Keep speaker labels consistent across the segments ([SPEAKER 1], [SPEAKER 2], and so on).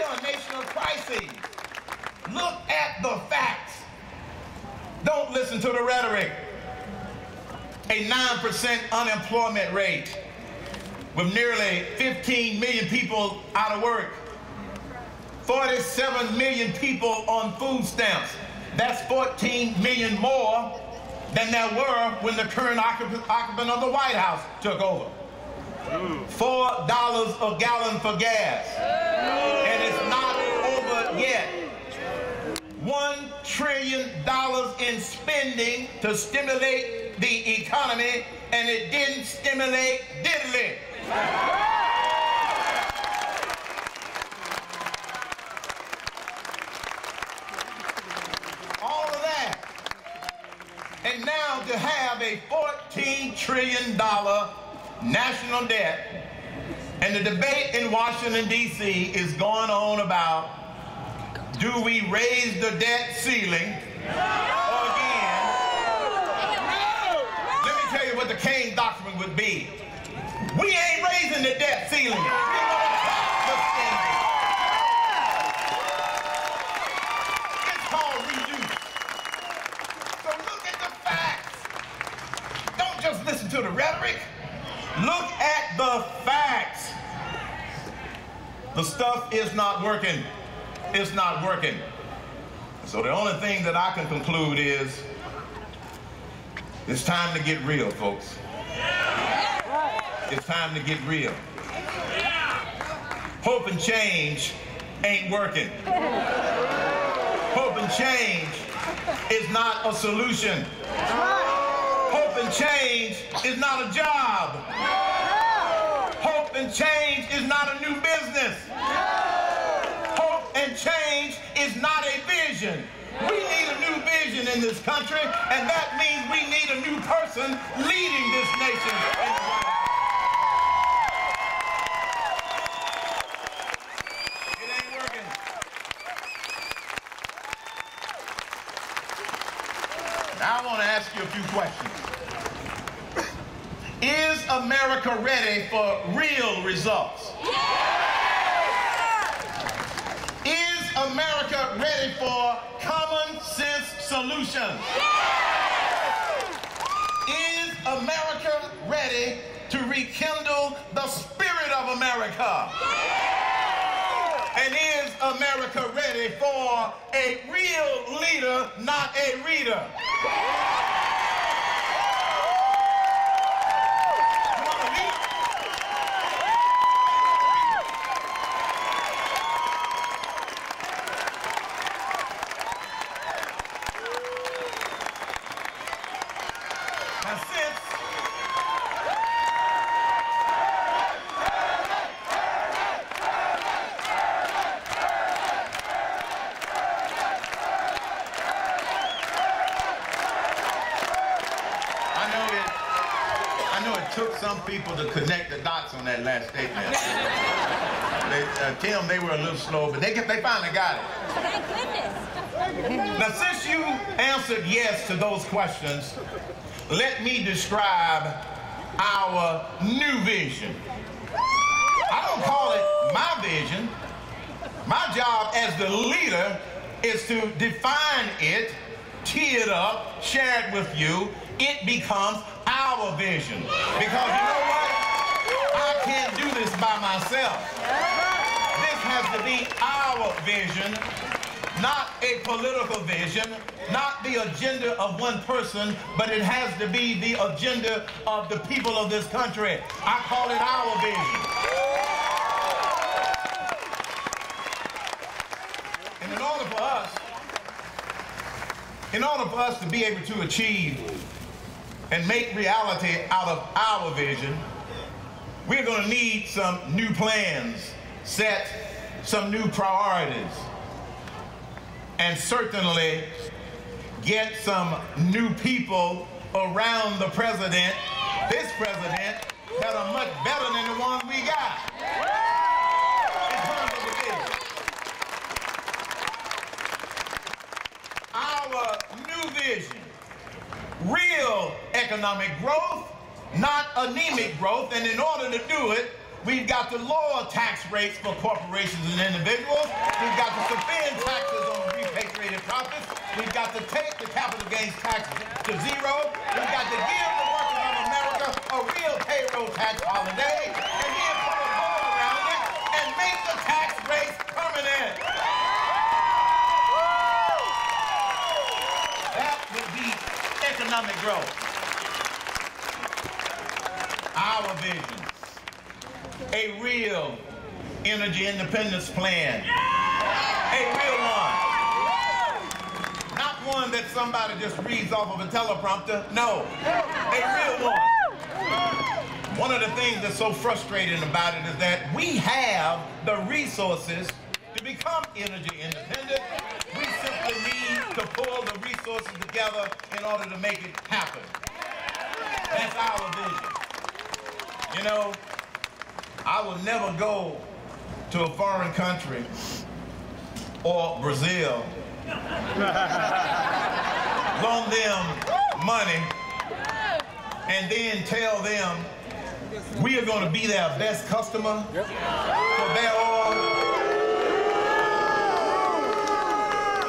[SPEAKER 1] We are a nation of crises. Look at the facts. Don't listen to the rhetoric. A 9% unemployment rate with nearly 15 million people out of work. 47 million people on food stamps. That's 14 million more than there were when the current occupant of the White House took over. $4 a gallon for gas. And it's not over yet. $1 trillion in spending to stimulate the economy, and it didn't stimulate diddly. All of that. And now to have a $14 trillion national debt, and the debate in Washington, D.C. is going on about, do we raise the debt ceiling or again? Let me tell you what the Cain doctrine would be. We ain't raising the debt ceiling. We're going to drop the spending. It's called reduce. So look at the facts. Don't just listen to the rhetoric. Look at the facts. The stuff is not working. It's not working. So the only thing that I can conclude is it's time to get real, folks. It's time to get real. Hope and change ain't working. Hope and change is not a solution. Hope and change is not a job. Hope and change is not a new business. Hope and change is not a vision. We need a new vision in this country, and that means we need a new person leading this nation. It ain't working. Now I want to ask you a few questions. Is America ready for real results? Is America ready for common sense solutions? Is America ready to rekindle the spirit of America? And is America ready for a real leader, not a reader? Took some people to connect the dots on that last statement. Tim, they were a little slow, but they finally got it. Thank goodness. Now, since you answered yes to those questions, let me describe our new vision. I don't call it my vision. My job as the leader is to define it, tee it up, share it with you. It becomes our vision. Because you know what? I can't do this by myself. This has to be our vision, not a political vision, not the agenda of one person, but it has to be the agenda of the people of this country. I call it our vision. And in order for us to be able to achieve and make reality out of our vision, we're going to need some new plans, set some new priorities, and certainly get some new people around the president, this president, that are much better than the ones we got. In terms of the vision. Our new vision. Real economic growth, not anemic growth, and in order to do it, We've got to lower tax rates for corporations and individuals. We've got to suspend taxes on repatriated profits. We've got to take the capital gains tax to zero. We've got to give the workers of America a real payroll tax holiday, and then put a bow around it and make the tax rates permanent. That would be economic growth. Our vision. A real energy independence plan. A real one. Not one that somebody just reads off of a teleprompter. No. A real one. One of the things that's so frustrating about it is that we have the resources to become energy independent. We simply need to pull the resources together in order to make it happen. That's our vision. You know, I will never go to a foreign country or Brazil, loan them money, and then tell them we are going to be their best customer for their oil.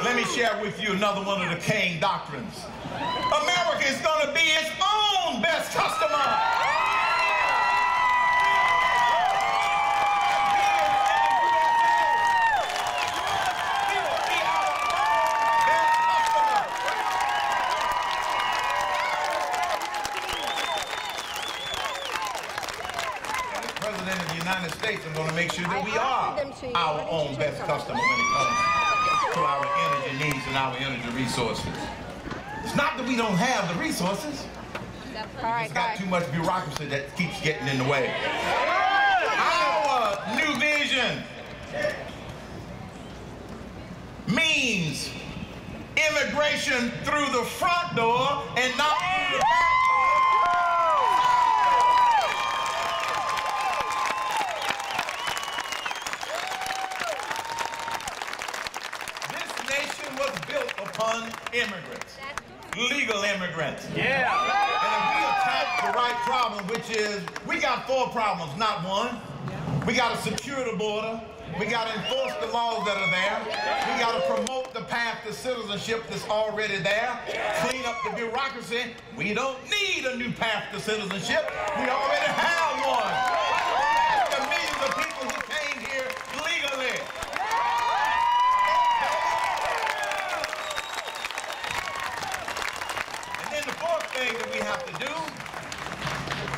[SPEAKER 1] Let me share with you another one of the Cain doctrines. America is going to be its own best customer. President of the United States, I'm going to make sure that we are our own best customer when it comes to our energy needs and our energy resources. It's not that we don't have the resources. It's got too much bureaucracy that keeps getting in the way. Our new vision means immigration through the front door and not through the back door. Upon immigrants, legal immigrants. Yeah. And if we attack the right problem, which is, we got 4 problems, not one. We got to secure the border. We got to enforce the laws that are there. We got to promote the path to citizenship that's already there. Clean up the bureaucracy. We don't need a new path to citizenship. We already have one. The millions of people who came here legally. That we have to do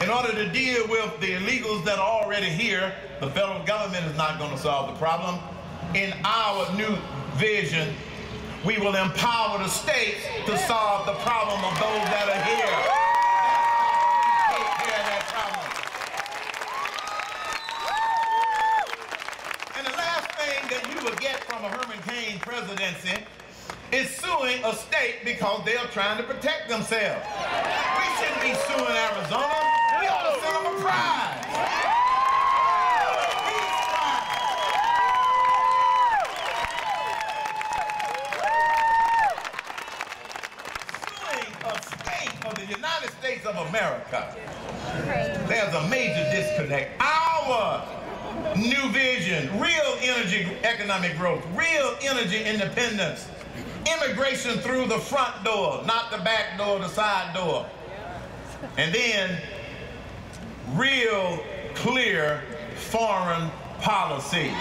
[SPEAKER 1] in order to deal with the illegals that are already here. The federal government is not going to solve the problem. In our new vision, we will empower the states to solve the problem of those that are here. Take care of that problem. And the last thing that you will get from a Herman Cain presidency is suing a state because they are trying to protect themselves. We shouldn't be suing Arizona. We ought to send them a prize. Suing a state of the United States of America, there's a major disconnect. Our new vision, real energy economic growth, real energy independence, immigration through the front door, not the back door, the side door. And then real clear foreign policy.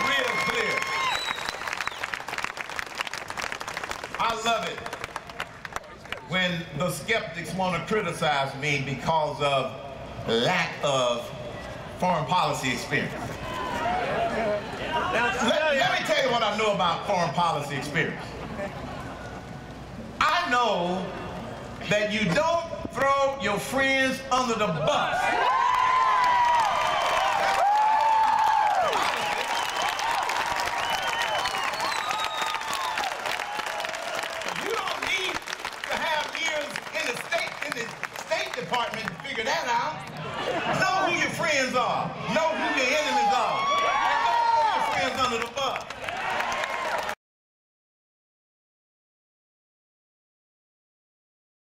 [SPEAKER 1] Real clear. I love it when the skeptics want to criticize me because of lack of foreign policy experience. Let me tell you what I know about foreign policy experience. I know that you don't throw your friends under the bus. You don't need to have years in the State Department to figure that out. Know who your friends are. Know who your enemies are. And don't throw your friends under the bus.